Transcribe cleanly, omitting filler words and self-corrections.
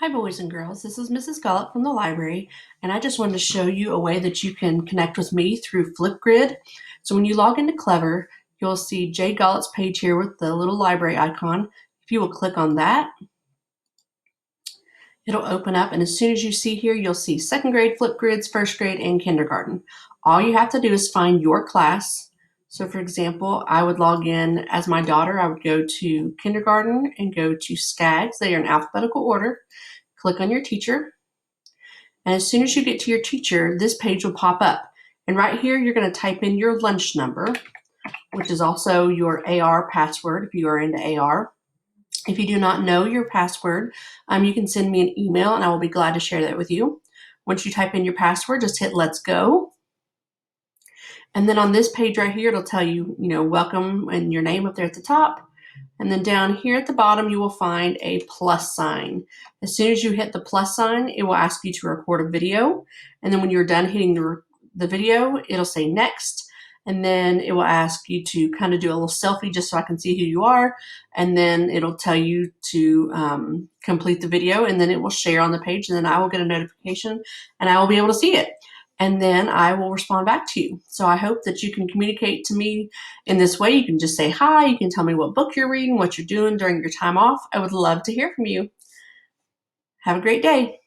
Hi, boys and girls. This is Mrs. Gullett from the library, and I just wanted to show you a way that you can connect with me through Flipgrid. So when you log into Clever, you'll see Jay Gullett's page here with the little library icon. If you will click on that, it'll open up, and as soon as you see here, you'll see second grade Flipgrids, first grade, and kindergarten. All you have to do is find your class. So for example, I would log in as my daughter. I would go to kindergarten and go to SCAGs. They are in alphabetical order. Click on your teacher. And as soon as you get to your teacher, this page will pop up. And right here, you're going to type in your lunch number, which is also your AR password if you are into AR. If you do not know your password, you can send me an email and I will be glad to share that with you. Once you type in your password, just hit let's go. And then on this page right here, it'll tell you, welcome and your name up there at the top. And then down here at the bottom, you will find a plus sign. As soon as you hit the plus sign, it will ask you to record a video. And then when you're done hitting the video, it'll say next. And then it will ask you to kind of do a little selfie just so I can see who you are. And then it'll tell you to complete the video, and then it will share on the page, and then I will get a notification and I will be able to see it. And then I will respond back to you. So I hope that you can communicate to me in this way. You can just say hi. You can tell me what book you're reading, what you're doing during your time off. I would love to hear from you. Have a great day.